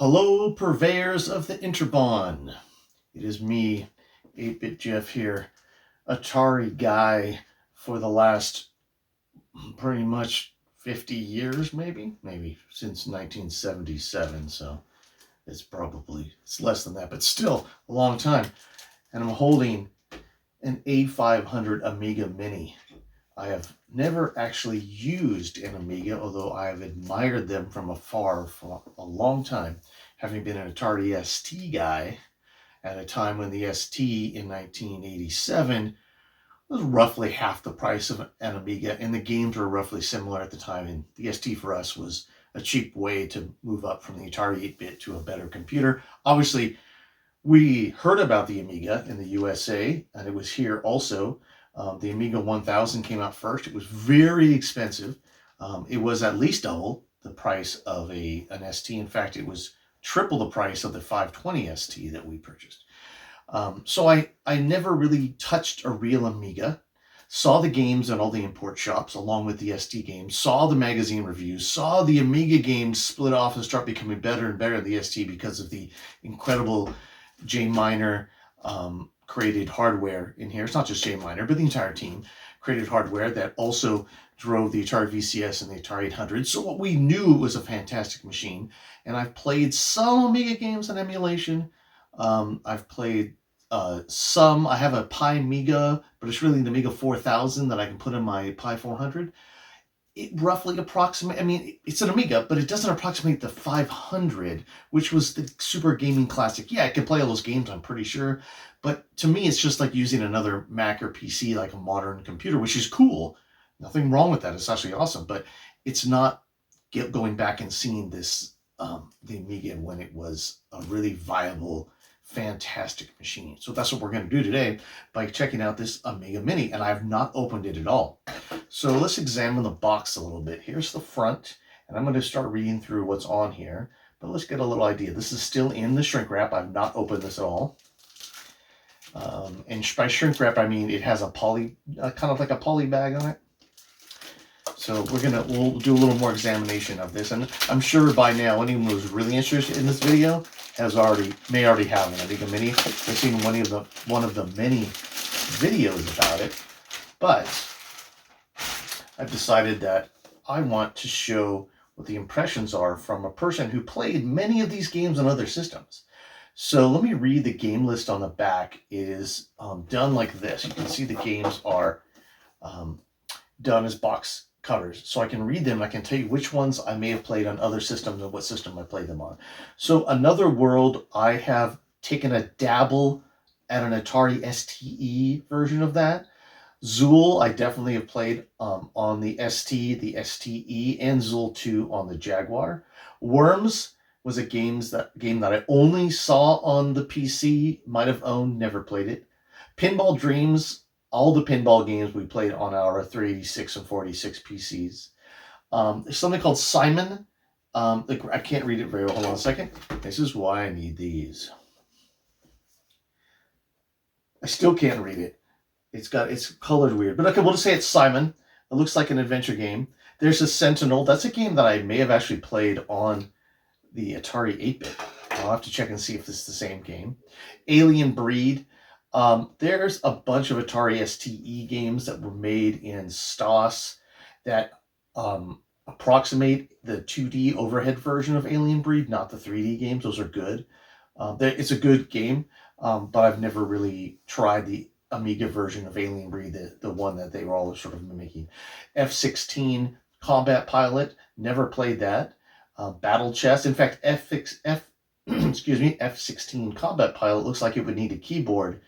Hello, purveyors of the Interbon. It is me, 8-Bit Jeff here, Atari guy for the last pretty much 50 years, maybe since 1977. So it's less than that, but still a long time. And I'm holding an A500 Amiga Mini. I have never actually used an Amiga, although I have admired them from afar for a long time, having been an Atari ST guy at a time when the ST in 1987 was roughly half the price of an Amiga, and the games were roughly similar at the time, and the ST for us was a cheap way to move up from the Atari 8-bit to a better computer. Obviously, we heard about the Amiga in the USA, and it was here also. The Amiga 1000 came out first. It was very expensive. It was at least double the price of an ST. In fact, it was triple the price of the 520 ST that we purchased. So I never really touched a real Amiga. Saw the games in all the import shops along with the ST games, saw the magazine reviews, saw the Amiga games split off and start becoming better and better than the ST because of the incredible J Miner created hardware in here. It's not just J Miner, but the entire team created hardware that also drove the Atari VCS and the Atari 800. So what we knew was a fantastic machine. And I've played some Amiga games in emulation. I've played some. I have a Pi Amiga, but it's really an Amiga 4000 that I can put in my Pi 400. It roughly approximates, I mean, it's an Amiga, but it doesn't approximate the 500, which was the Super Gaming Classic. Yeah, I can play all those games, I'm pretty sure. But to me, it's just like using another Mac or PC, like a modern computer, which is cool. Nothing wrong with that. It's actually awesome. But it's not going back and seeing this, the Amiga when it was a really viable, fantastic machine. So that's what we're going to do today by checking out this Amiga Mini. And I have not opened it at all. So let's examine the box a little bit. Here's the front, and I'm going to start reading through what's on here. But let's get a little idea. This is still in the shrink wrap. I've not opened this at all. And by shrink wrap, I mean it has a poly, kind of like a poly bag on it. So we'll do a little more examination of this, and I'm sure by now anyone who's really interested in this video may already have an Amiga Mini. They've seen one of the many videos about it, but I've decided that I want to show what the impressions are from a person who played many of these games on other systems. So let me read the game list on the back. It is done like this. You can see the games are done as box covers. So I can read them. I can tell you which ones I may have played on other systems and what system I played them on. So Another World, I have taken a dabble at an Atari STE version of that. Zool, I definitely have played on the ST, the STE, and Zool 2 on the Jaguar. Worms was a game that I only saw on the PC, might have owned, never played it. Pinball Dreams, all the pinball games we played on our 386 and 46 PCs. There's something called Simon. I can't read it very well. Hold on a second. This is why I need these. I still can't read it. It's colored weird. But okay, we'll just say it's Simon. It looks like an adventure game. There's a Sentinel. That's a game that I may have actually played on the Atari 8-bit. I'll have to check and see if this is the same game. Alien Breed. There's a bunch of Atari STE games that were made in STOS that approximate the 2D overhead version of Alien Breed, not the 3D games. Those are good. It's a good game, but I've never really tried the Amiga version of Alien Breed, the one that they were all sort of mimicking. F-16 Combat Pilot, never played that. Battle Chess, in fact, F-16 Combat Pilot looks like it would need a keyboard,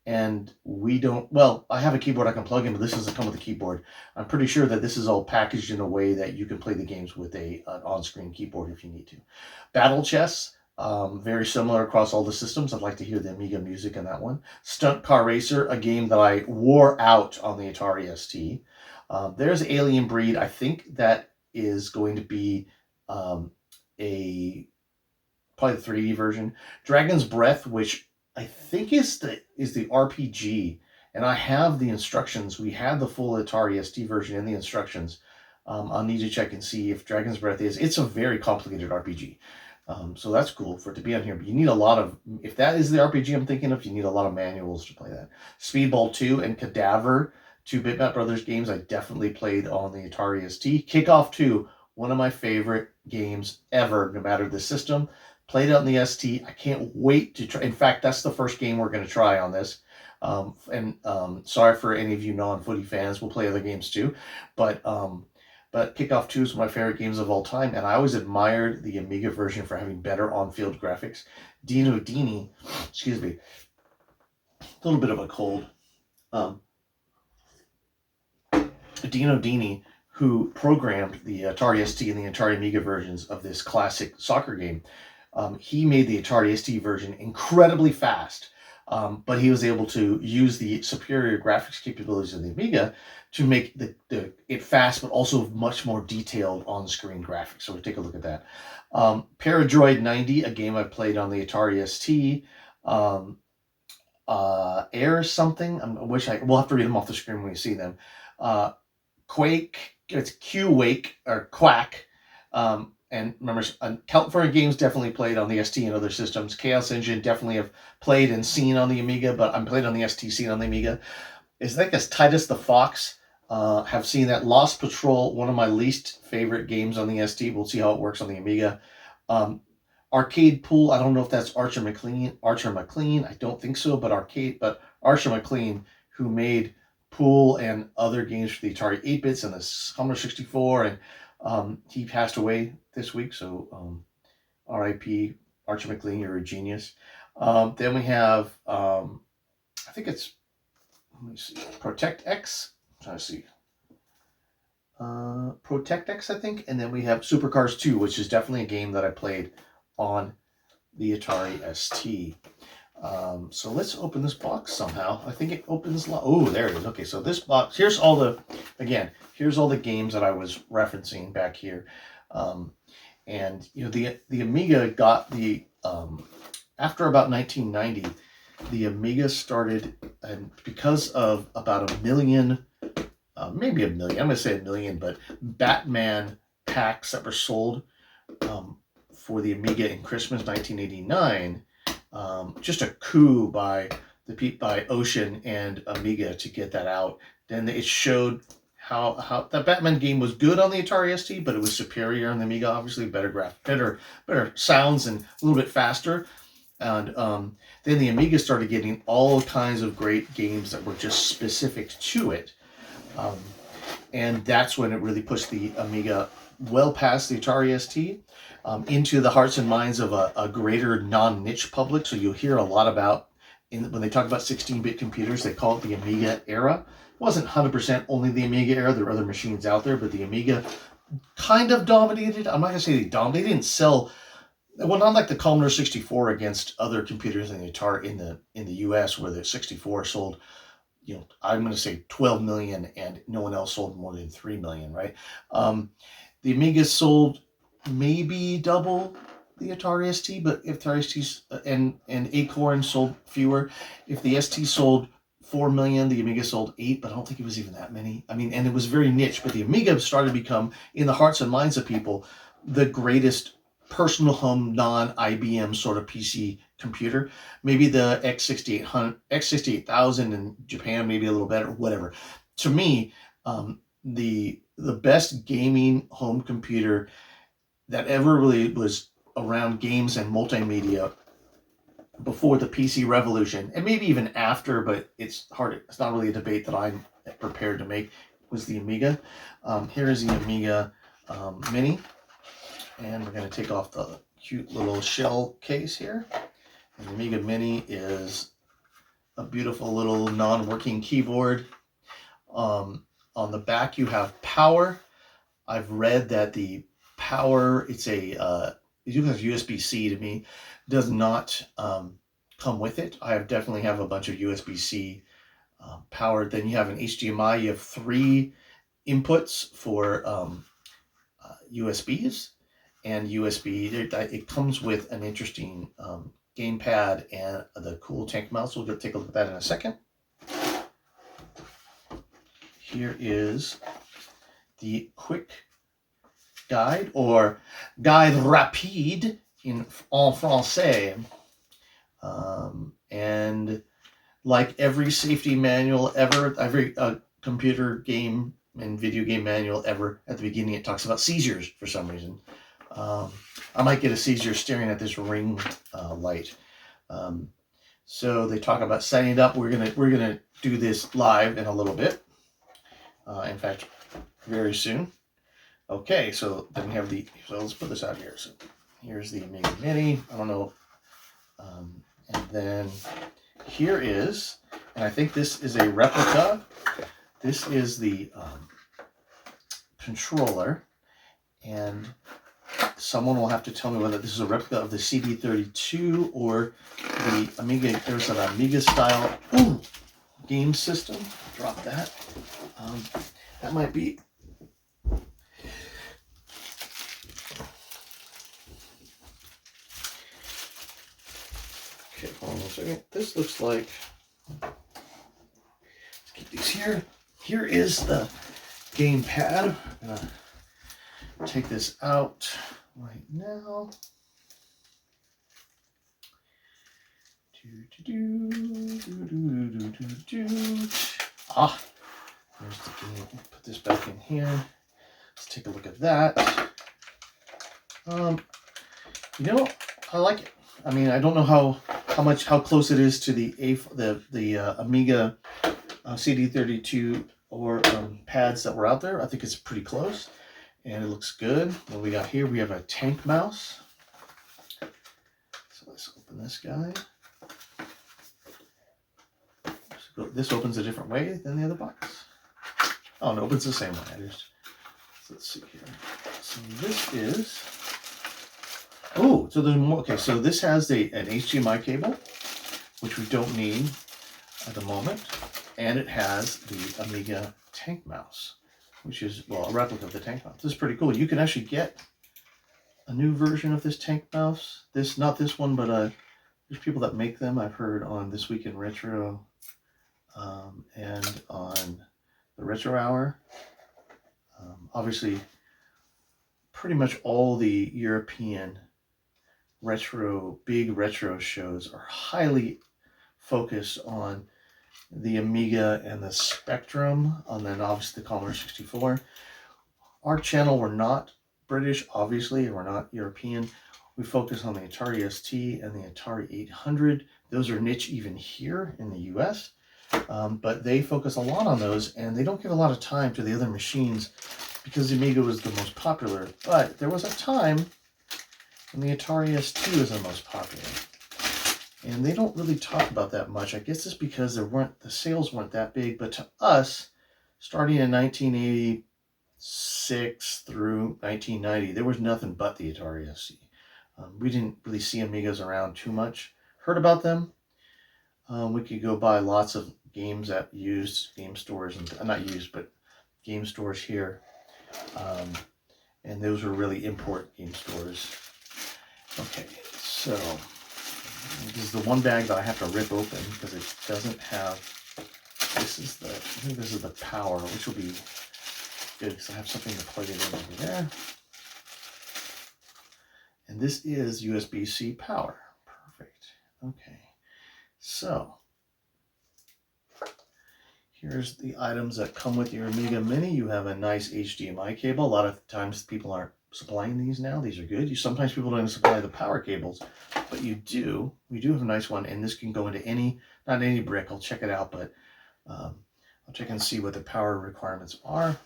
and we don't. Well, I have a keyboard I can plug in, but this doesn't come with a keyboard. I'm pretty sure that this is all packaged in a way that you can play the games with an on-screen keyboard if you need to. Battle Chess, very similar across all the systems. I'd like to hear the Amiga music in that one. Stunt Car Racer, a game that I wore out on the Atari ST. There's Alien Breed. I think that is going to be probably the 3D version. Dragon's Breath, which I think is the RPG, and I have the instructions. We had the full Atari ST version and the instructions. I'll need to check and see if Dragon's Breath is. It's a very complicated RPG. So that's cool for it to be on here. But you need a lot of, if that is the RPG I'm thinking of, you need a lot of manuals to play that. Speedball 2 and Cadaver, 2 Bitmap Brothers games I definitely played on the Atari ST. Kickoff 2, one of my favorite games ever, no matter the system. Played it on the ST. I can't wait to try. In fact, that's the first game we're going to try on this. Sorry for any of you non-footy fans. We'll play other games too. But Kickoff 2 is one of my favorite games of all time, and I always admired the Amiga version for having better on-field graphics. Dino Dini, excuse me, a little bit of a cold. Dino Dini, who programmed the Atari ST and the Atari Amiga versions of this classic soccer game, he made the Atari ST version incredibly fast. But he was able to use the superior graphics capabilities of the Amiga to make it fast, but also much more detailed on-screen graphics. So we'll take a look at that. Paradroid 90, a game I played on the Atari ST. Air something. We'll have to read them off the screen when we see them. Quake. It's Q-Wake or Quack. And remember, California games definitely played on the ST and other systems. Chaos Engine definitely have played and seen on the Amiga, but I'm played on the ST, seen on the Amiga. It's like as Titus the Fox. Have seen that. Lost Patrol, one of my least favorite games on the ST. We'll see how it works on the Amiga. Arcade Pool. I don't know if that's Archer McLean. I don't think so, but Archer McLean, who made Pool and other games for the Atari 8-bits and the Commodore 64, and he passed away this week, so R.I.P. Archer McLean, you're a genius. Then we have, I think it's, let me see, Protect X. I'm trying to see. Protect X, I think. And then we have Supercars 2, which is definitely a game that I played on the Atari ST. So let's open this box somehow. I think it opens. Oh, there it is. Okay, so this box, here's all the games that I was referencing back here. And you know, the Amiga got the after about 1990, the Amiga started, and because of about 1 million, maybe 1 million, I'm gonna say 1 million, but Batman packs that were sold for the Amiga in Christmas 1989. Just a coup by Ocean and Amiga to get that out. Then it showed how that Batman game was good on the Atari ST, but it was superior on the Amiga. Obviously, better sounds and a little bit faster. And then the Amiga started getting all kinds of great games that were just specific to it. And that's when it really pushed the Amiga well past the Atari ST into the hearts and minds of a greater non-niche public. So you'll hear a lot about, when they talk about 16-bit computers, they call it the Amiga era. It wasn't 100% only the Amiga era. There were other machines out there, but the Amiga kind of dominated. I'm not going to say they dominated. They didn't sell, well, not like the Commodore 64 against other computers in the Atari in the US, where the 64 sold, you know, I'm going to say 12 million and no one else sold more than 3 million, right? The Amiga sold maybe double the Atari ST, but if Atari ST's and Acorn sold fewer. If the ST sold 4 million, the Amiga sold 8, but I don't think it was even that many. I mean, and it was very niche, but the Amiga started to become, in the hearts and minds of people, the greatest personal home non-IBM sort of PC computer. Maybe the X68000 in Japan, maybe a little better, whatever. To me, the best gaming home computer that ever really was around games and multimedia before the PC revolution, and maybe even after, but it's not really a debate that I'm prepared to make, was the Amiga. Here is the Amiga Mini, and we're going to take off the cute little shell case here. And the Amiga Mini is a beautiful little non-working keyboard. On the back you have power. I've read that the power, it has USB-C to me, does not come with it. I definitely have a bunch of USB-C power. Then you have an HDMI. You have 3 inputs for USBs and USB. It comes with an interesting gamepad and the cool tank mouse. We'll take a look at that in a second. Here is the quick guide, or guide rapide, in français. And like every safety manual ever, every computer game and video game manual ever, at the beginning it talks about seizures for some reason. I might get a seizure staring at this ring light. So they talk about setting it up. We're gonna do this live in a little bit. In fact, very soon. Okay, so then we have so let's put this out here. So here's the Amiga Mini. I don't know. And then here is, and I think this is a replica. This is the controller, and someone will have to tell me whether this is a replica of the CD32 or the Amiga. There's an Amiga style game system. Drop that. That might be. Okay, hold on a second. This looks like. Let's keep these here. Here is the game pad. I'm gonna take this out right now. Ah, there's the game. Put this back in here. Let's take a look at that. You know, I like it. I mean, I don't know how close it is to the Amiga CD32 or pads that were out there. I think it's pretty close, and it looks good. What we got here? We have a tank mouse. So let's open this guy. So this opens a different way than the other box. Oh, it opens the same way. Let's see here. So this is. Oh, so there's more. Okay, so this has an HDMI cable, which we don't need at the moment, and it has the Amiga tank mouse, which is, well, a replica of the tank mouse. This is pretty cool. You can actually get a new version of this tank mouse. Not this one, but there's people that make them. I've heard on This Week in Retro and on the Retro Hour. Obviously, pretty much all the European big retro shows are highly focused on the Amiga and the Spectrum, and then obviously the Commodore 64. Our channel, we're not British, obviously, and we're not European. We focus on the Atari ST and the Atari 800. Those are niche even here in the US, but they focus a lot on those, and they don't give a lot of time to the other machines because the Amiga was the most popular. But there was a time when the Atari ST was the most popular. And they don't really talk about that much. I guess it's because the sales weren't that big. But to us, starting in 1986 through 1990, there was nothing but the Atari ST. We didn't really see Amigas around too much. Heard about them. We could go buy lots of games at used game stores, and not used, but game stores here. And those were really import game stores. Okay, so this is the one bag that I have to rip open because it doesn't have. I think this is the power, which will be good because I have something to plug it in over there. And this is USB-C power. Perfect. Okay, so here's the items that come with your Amiga Mini. You have a nice HDMI cable. A lot of times people aren't supplying these now. These are good. Sometimes people don't supply the power cables, but you do. We do have a nice one, and this can go into not any brick. I'll check it out, but I'll check and see what the power requirements are.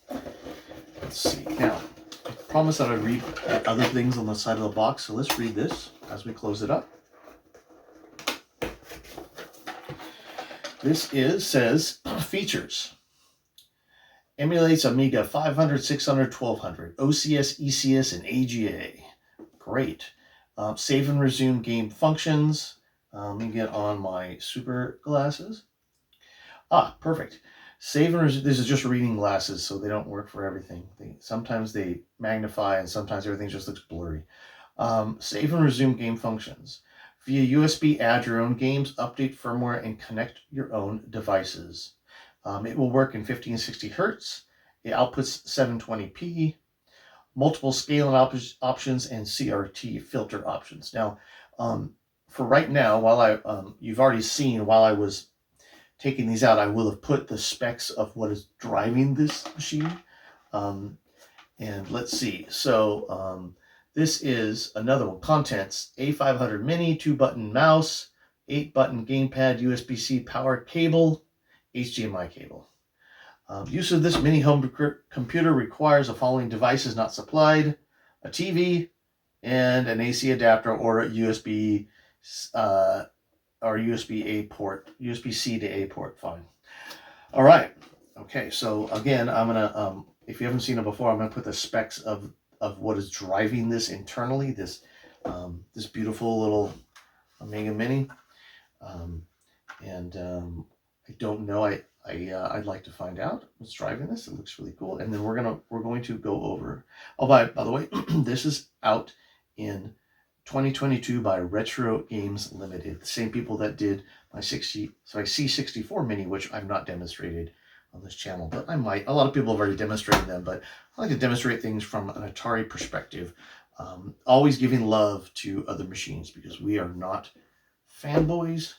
Let's see. Now, I promised that I'd read other things on the side of the box, so let's read this as we close it up. This says features. Emulates Amiga 500, 600, 1200, OCS, ECS, and AGA. Great. Save and resume game functions. Let me get on my super glasses. Perfect. Save and resume. This is just reading glasses, so they don't work for everything. Sometimes they magnify, and sometimes everything just looks blurry. Save and resume game functions. Via USB, add your own games, update firmware, and connect your own devices. It will work in 1560 hertz. It outputs 720p. multiple scaling options, and CRT filter options. Now, for right now, while you've already seen while I was taking these out, I will have put the specs of what is driving this machine. And let's see. So this is another one. Contents: A500 Mini, 2-button mouse, 8-button gamepad, USB-C power cable, HDMI cable. Use of this mini home computer requires the following devices not supplied: a TV and an AC adapter or a USB or USB-A port, USB-C to A port. Fine. All right. Okay. So again, I'm gonna if you haven't seen it before, I'm gonna put the specs of what is driving this internally. This this beautiful little Amiga Mini, and I don't know. I'd like to find out what's driving this. It looks really cool. And then we're going to go over. Oh, by the way, this is out in 2022 by Retro Games Limited. The same people that did my C64 Mini, which I've not demonstrated on this channel, but I might. A lot of people have already demonstrated them, but I like to demonstrate things from an Atari perspective. Always giving love to other machines because we are not fanboys.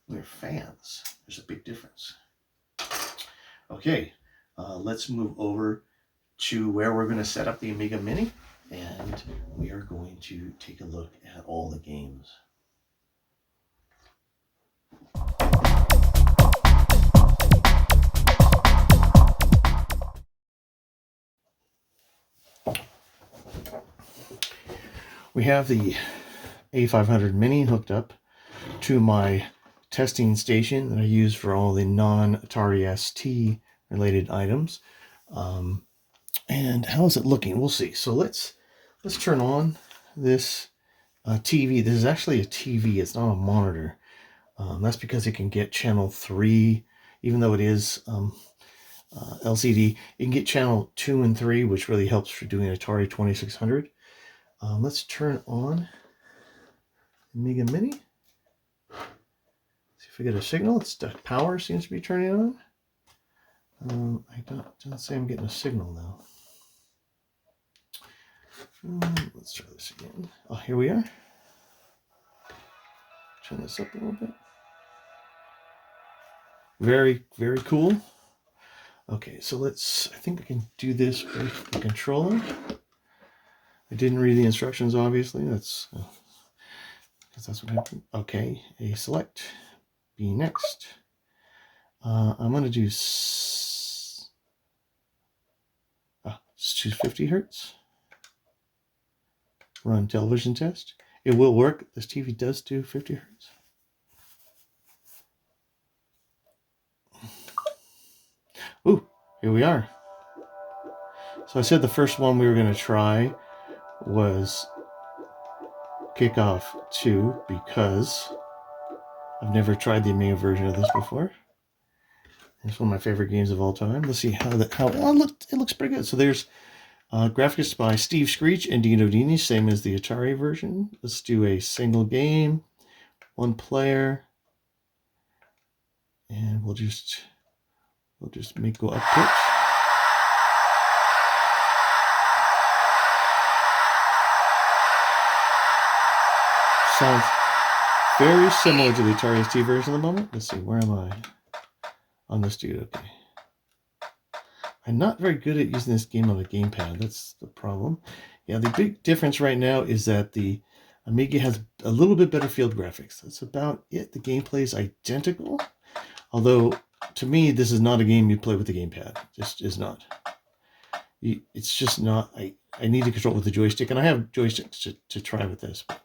We're fans. There's a big difference. Okay, let's move over to where we're going to set up the Amiga Mini, and we are going to take a look at all the games. We have the A500 Mini hooked up to my testing station that I use for all the non-Atari ST related items. And how is it looking? We'll see. So let's turn on this TV. This is actually a TV. It's not a monitor. That's because it can get channel 3, even though it is LCD. It can get channel 2 and 3, which really helps for doing Atari 2600. Let's turn on Amiga Mini. See if we get a signal. It's the power seems to be turning on. I don't say I'm getting a signal now. Let's try this again. Oh, here we are. Turn this up a little bit. Very, very cool. Okay, so I think I can do this with the controller. I didn't read the instructions, obviously. That's because that's what happened. Okay, A select, B next. I'm going to do just choose 50 hertz. Run television test. It will work. This TV does do 50 hertz. Ooh, here we are. So I said the first one we were going to try was Kickoff 2 because I've never tried the Amiga version of this before. It's one of my favorite games of all time. Let's see how it looks pretty good. So there's graphics by Steve Screech and Dino Dini, same as the Atari version. Let's do a single game, one player, and we'll just make go up pitch. Sounds very similar to the Atari ST version at the moment. Let's see, where am I? On this dude, okay. I'm not very good at using this game on the gamepad. That's the problem. Yeah, the big difference right now is that the Amiga has a little bit better field graphics. That's about it. The gameplay is identical. Although, to me, this is not a game you play with the gamepad. Just is not. It's just not. I need to control it with the joystick, and I have joysticks to try with this. But,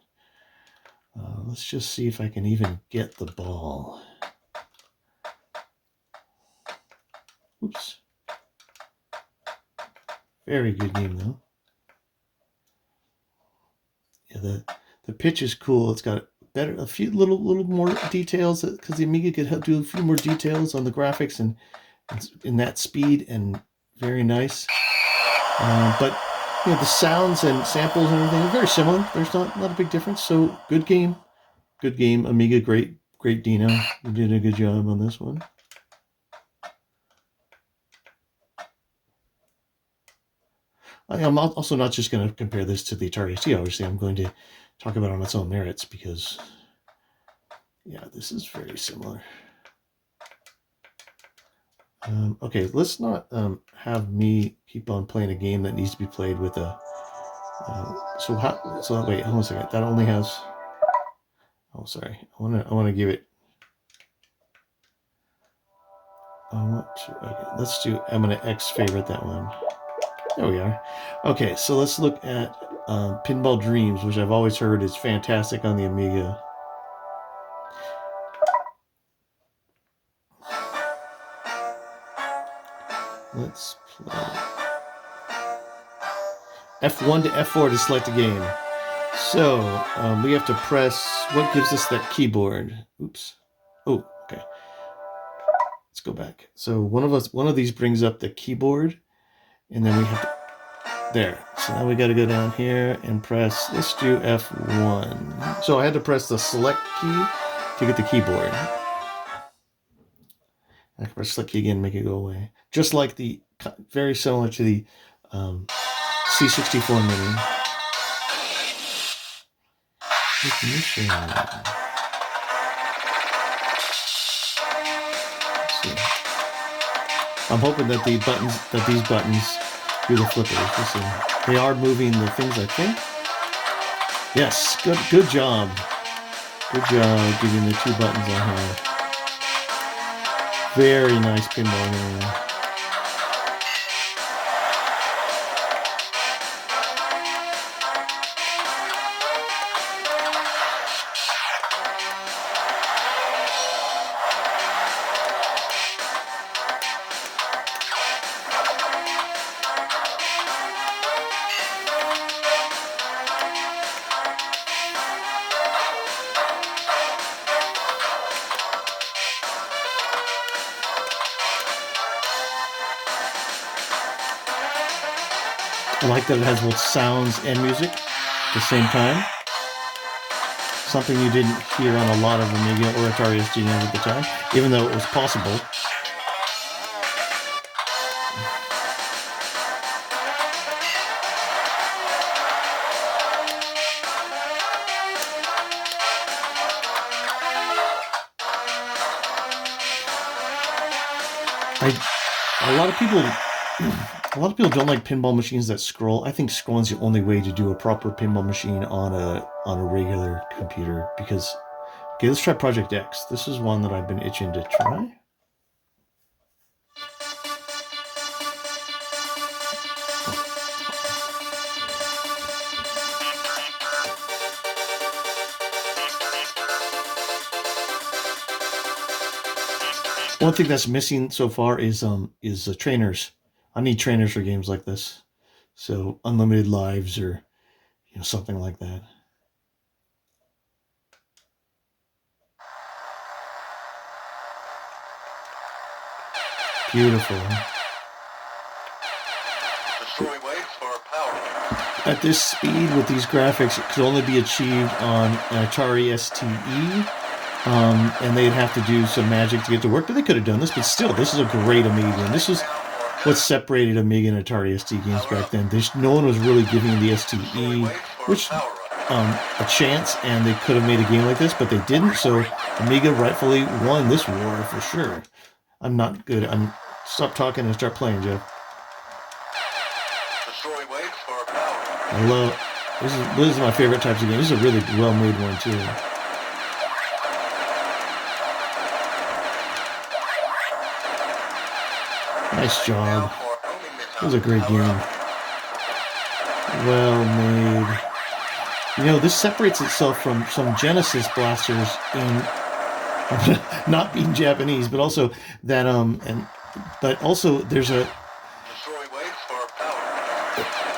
let's just see if I can even get the ball. Oops. Very good game though. Yeah, the pitch is cool. It's got a few little more details because the Amiga could do a few more details on the graphics and in that speed, and very nice. But you know, the sounds and samples and everything are very similar. There's not a big difference. So good game. Amiga, great Dino. You did a good job on this one. I'm also not just going to compare this to the Atari ST. Obviously, I'm going to talk about it on its own merits because, yeah, this is very similar. Okay, let's not have me keep on playing a game that needs to be played with a. So wait, hold on a second. That only has. Oh, sorry. I want to give it. Okay, let's do. I'm gonna X favorite that one. There we are. Okay, so let's look at Pinball Dreams, which I've always heard is fantastic on the Amiga. Let's play F1 to F4 to select a game. So we have to press. What gives us that keyboard? Oops. Oh, okay. Let's go back. So one of these brings up the keyboard, and then we have to. There. So now we got to go down here and press. Let's do F1. So I had to press the select key to get the keyboard. I can press select key again, make it go away. Just like the, very similar to the C64 Mini. Ignition. I'm hoping that these buttons do the flippers. Let's see. They are moving the things, I think. Yes, good job. Good job giving the two buttons I have. Very nice pinball game. I like that it has both sounds and music at the same time. Something you didn't hear on a lot of Amiga or Atari ST games at the time, even though it was possible. A lot of people don't like pinball machines that scroll. I think scrolling's the only way to do a proper pinball machine on a regular computer. Because, okay, let's try Project X. This is one that I've been itching to try. One thing that's missing so far is trainers. I need trainers for games like this. So unlimited lives or something like that. Beautiful. At this speed with these graphics, it could only be achieved on an Atari STE. And they'd have to do some magic to get to work, but they could have done this. But still, this is a great Amiga, and this is what separated Amiga and Atari ST games back then. No one was really giving the STE a chance, and they could have made a game like this, but they didn't. So Amiga rightfully won this war for sure. I'm not good. Stop talking and start playing, Jeff. I love this is my favorite types of games. This is a really well-made one too. Nice job. It was a great game. Well made. This separates itself from some Genesis blasters in not being Japanese, but also that but also there's a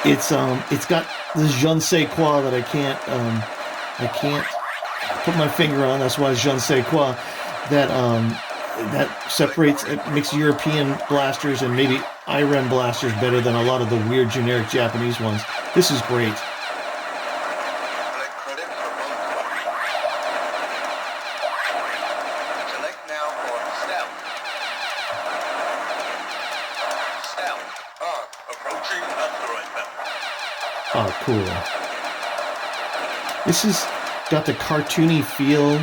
it's got this je ne sais quoi that I can't put my finger on. That's why it's je ne sais quoi that separates, it makes European blasters and maybe IREM blasters better than a lot of the weird generic Japanese ones. This is great. Oh, cool. This has got the cartoony feel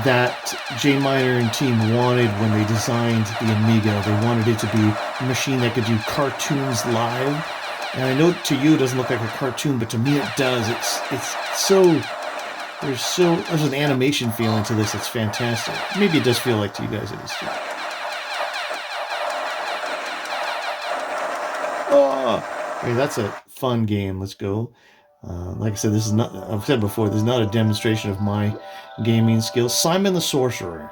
that Jay Miner and team wanted when they designed the Amiga. They wanted it to be a machine that could do cartoons live. And I know to you it doesn't look like a cartoon, but to me it does. It's so there's an animation feeling to this. It's fantastic. Maybe it does feel like to you guys it is too. Oh, okay, that's a fun game. Let's go. Like I said, this is not. I've said before, this is not a demonstration of my gaming skills. Simon the Sorcerer.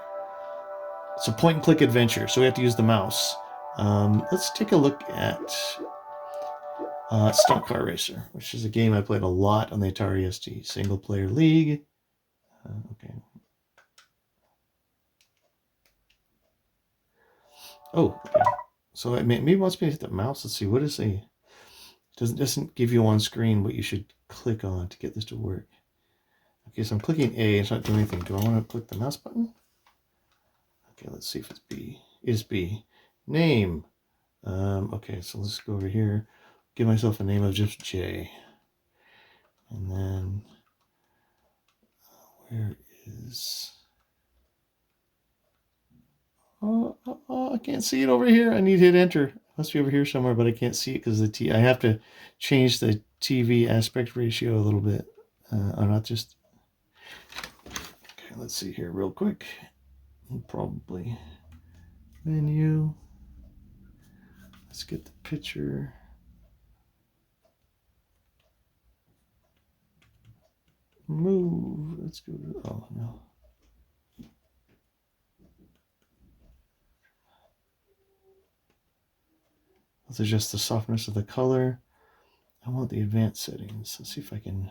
It's a point-and-click adventure, so we have to use the mouse. Let's take a look at Stunt Car Racer, which is a game I played a lot on the Atari ST. Single-player league. Okay. Oh, okay. So maybe once we hit the mouse, let's see. What is a... Doesn't give you on screen what you should click on to get this to work. Okay, so I'm clicking A. It's not doing anything. Do I want to click the mouse button? Okay, let's see if it's B. It is B. Name. Okay, so let's go over here. Give myself a name of just J. And then where is... Oh, I can't see it over here. I need to hit enter. It must be over here somewhere, but I can't see it because I have to change the TV aspect ratio a little bit. Or not just... Okay, let's see here real quick. Probably menu. Let's get the picture. Move. Let's go to... Oh, no. Let's adjust the softness of the color. I want the advanced settings. Let's see if I can...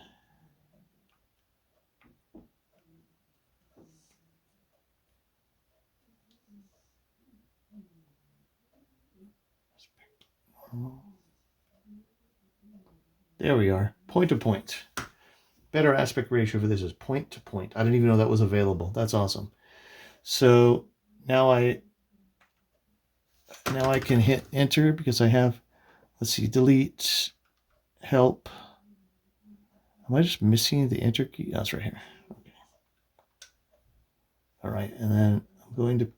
There we are. Point to point. Better aspect ratio for this is point to point. I didn't even know that was available. That's awesome. So now I can hit enter because I have, let's see, delete, help. Am I just missing the enter key? Oh, it's right here. Okay. All right, and then I'm going to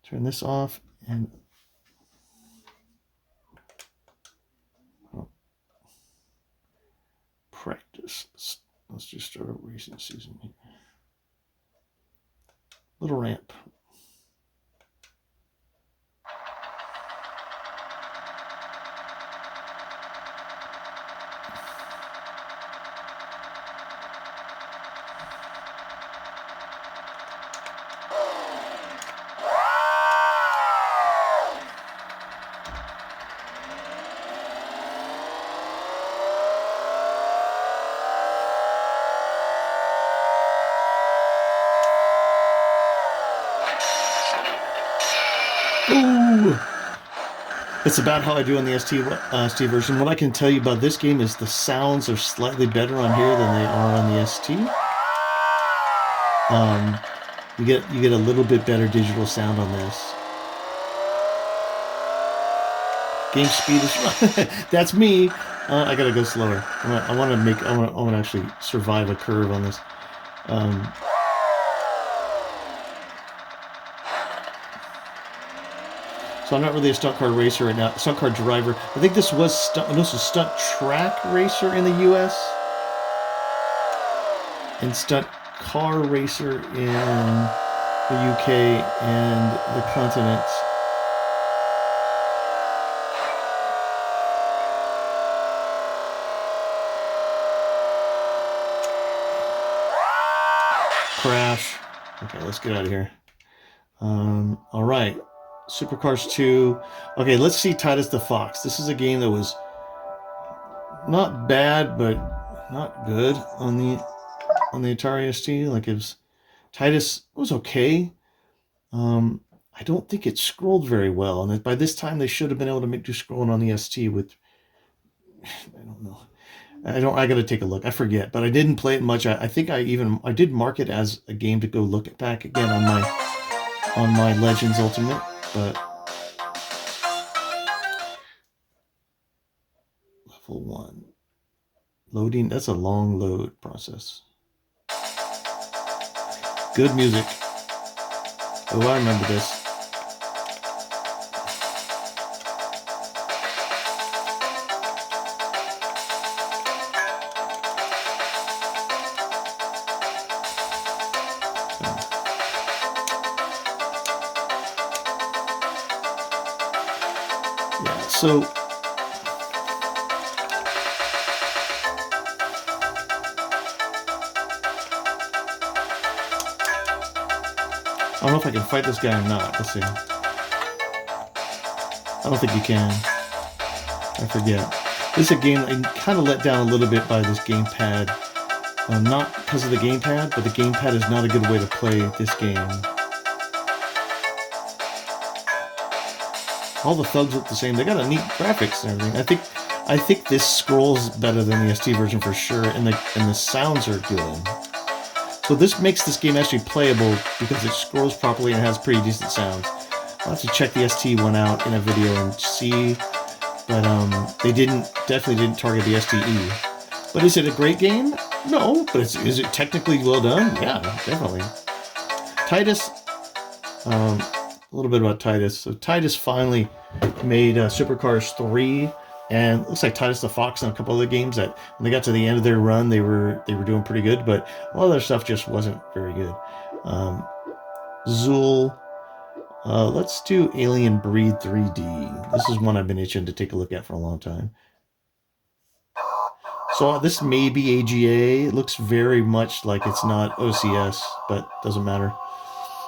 turn this off and practice. Let's just start a racing season here. Little ramp. Ooh! It's about how I do on the ST version. What I can tell you about this game is the sounds are slightly better on here than they are on the ST. You get a little bit better digital sound on this. Game speed is that's me. I gotta go slower. I want to actually survive a curve on this. So I'm not really a stunt car racer right now. Stunt car driver. I think this was stunt track racer in the U.S. and stunt car racer in the UK and the continent. Crash. Okay, let's get out of here. All right. Supercars 2. Okay, let's see Titus the Fox. This is a game that was not bad, but not good on the Atari ST. Like Titus was okay. I don't think it scrolled very well, and by this time they should have been able to do scrolling on the ST with. I don't know. I got to take a look. I forget, but I didn't play it much. I think I did mark it as a game to go look back again on my Legends Ultimate. But Level 1. Loading, that's a long load process. Good music. Oh, I remember this. Yeah, so I don't know if I can fight this guy or not. Let's see. I don't think you can. I forget. This is a game I'm kind of let down a little bit by this gamepad. Not because of the gamepad, but the gamepad is not a good way to play this game. All the thugs look the same. They got a neat graphics and everything. I think this scrolls better than the ST version for sure, and the sounds are good. So this makes this game actually playable because it scrolls properly and has pretty decent sounds. I'll have to check the ST one out in a video and see, but they definitely didn't target the STE. But is it a great game? No, but is it technically well done? Yeah, definitely. Titus, a little bit about Titus. So Titus finally made Supercars 3, and it looks like Titus the Fox and a couple other games that when they got to the end of their run, they were doing pretty good, but a lot of their stuff just wasn't very good. Zool. Let's do Alien Breed 3D. This is one I've been itching to take a look at for a long time. So this may be AGA. It looks very much like it's not OCS, but doesn't matter.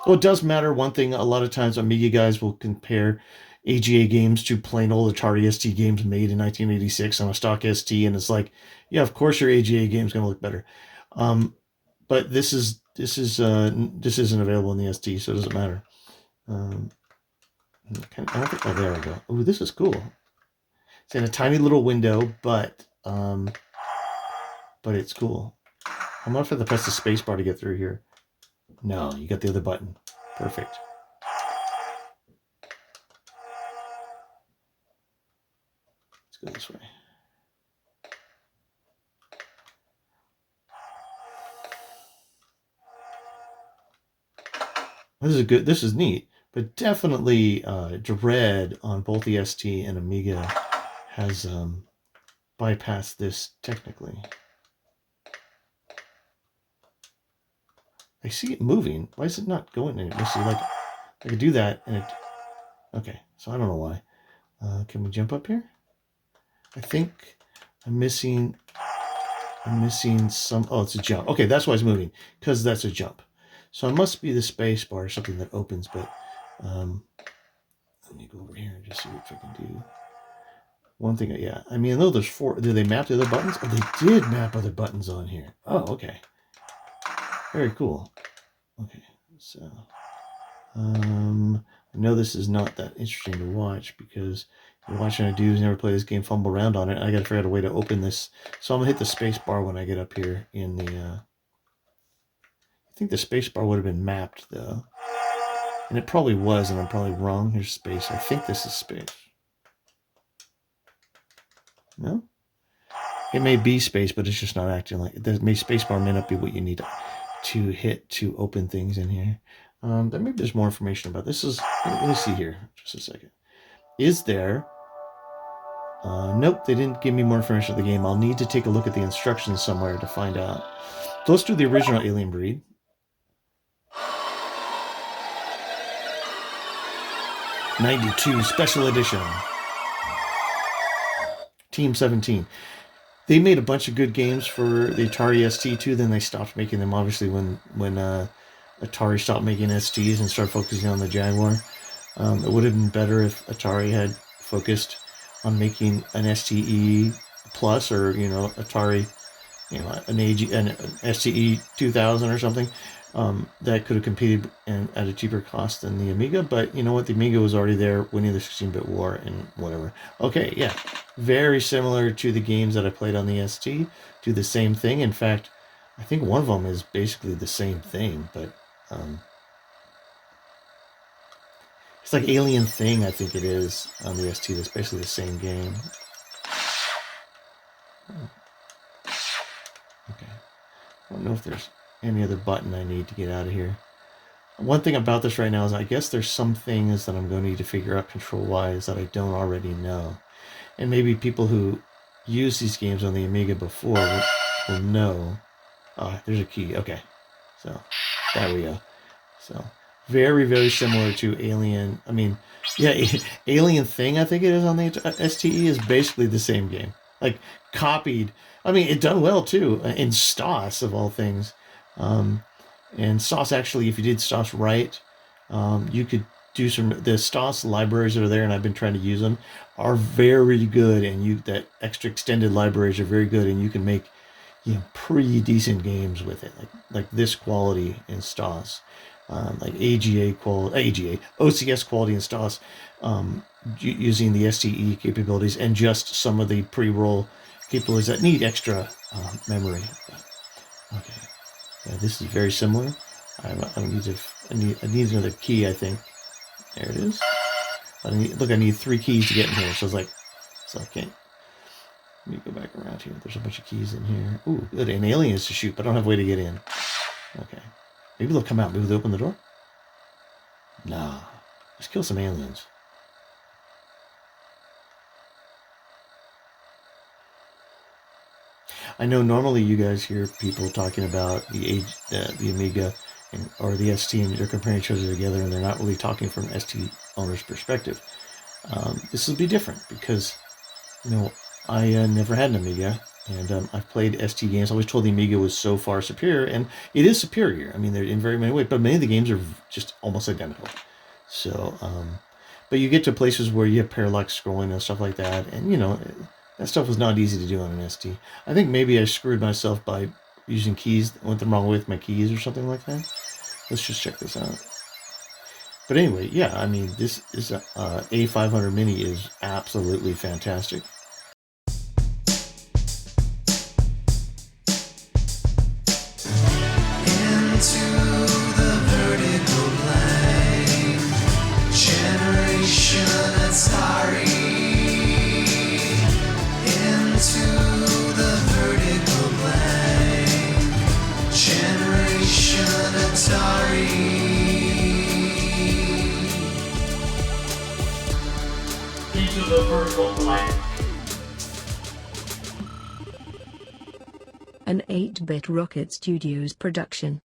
Oh, it does matter. One thing, a lot of times Amiga guys will compare AGA games to plain old Atari ST games made in 1986 on a stock ST, and it's like, yeah, of course your AGA game's going to look better. But this isn't available in the ST, so it doesn't matter. Oh, there we go. Oh, this is cool. It's in a tiny little window, but it's cool. I'm gonna have to press the space bar to get through here. No, you got the other button. Perfect. Let's go this way. This is good. This is neat, but definitely Dread on both the ST and Amiga has bypassed this technically. I see it moving. Why is it not going anywhere? Let's see, like I could do that, and it. Okay, so I don't know why. Can we jump up here? I think I'm missing some. Oh, it's a jump. Okay, that's why it's moving, because that's a jump. So it must be the space bar or something that opens. But let me go over here and just see what I can do. One thing, yeah. I mean, I know there's 4. Do they map the other buttons? Oh, they did map other buttons on here. Oh, okay. Very cool. Okay, so I know this is not that interesting to watch because you're watching a dude who's never played this game fumble around on it. I got to figure out a way to open this. So I'm gonna hit the space bar when I get up here in the. I think the space bar would have been mapped though, and it probably was, and I'm probably wrong. Here's space. I think this is space. No, it may be space, but it's just not acting like the space bar may not be what you need to hit to open things in here. Maybe there's more information about this. Let me see here, just a second. Is there? Nope, they didn't give me more information of the game. I'll need to take a look at the instructions somewhere to find out. So let's do the original Alien Breed. '92 Special Edition. Team 17. They made a bunch of good games for the Atari ST too. Then they stopped making them, obviously, when Atari stopped making STs and started focusing on the Jaguar. It would have been better if Atari had focused on making an STE Plus or Atari, an STE 2000 or something that could have competed at a cheaper cost than the Amiga. But you know what? The Amiga was already there winning the 16-bit war and whatever. Okay, yeah. Very similar to the games that I played on the ST. Do the same thing. In fact, I think one of them is basically the same thing, but it's like Alien Thing, I think it is, on the ST. That's basically the same game. Okay. I don't know if there's any other button I need to get out of here. One thing about this right now is I guess there's some things that I'm going to need to figure out control-wise that I don't already know. And maybe people who use these games on the Amiga before will know. Oh, there's a key. Okay. So, there we go. So, very, very similar to Alien. I mean, yeah, Alien Thing, I think it is on the STE, is basically the same game. Like, copied. I mean, it done well, too, in STOS, of all things. And STOS, actually, if you did STOS right, you could do some... The STOS libraries that are there, and I've been trying to use them, are very good, and that extra extended libraries are very good, and you can make pretty decent games with it, like this quality in STOS, like OCS quality in STOS, using the STE capabilities and just some of the pre-roll capabilities that need extra memory. Okay, yeah, this is very similar. I need another key, I think. There it is. I need 3 keys to get in here, so I can't. Let me go back around here. There's a bunch of keys in here. Ooh, good. And aliens to shoot, but I don't have a way to get in. Okay. Maybe they'll come out. Maybe they'll open the door? Nah. Let's kill some aliens. I know normally you guys hear people talking about the Amiga or the ST, and they're comparing each other together, and they're not really talking from an ST owner's perspective. This will be different because, I never had an Amiga, and I've played ST games. I always told the Amiga was so far superior, and it is superior. I mean, they're in very many ways, but many of the games are just almost identical. So, but you get to places where you have parallax scrolling and stuff like that, and that stuff was not easy to do on an ST. I think maybe I screwed myself by using keys. I went the wrong way with my keys or something like that. Let's just check this out. But anyway, yeah, I mean, this is A500 Mini is absolutely fantastic. Into the vertical blank. An 8-Bit Rocket Studios production.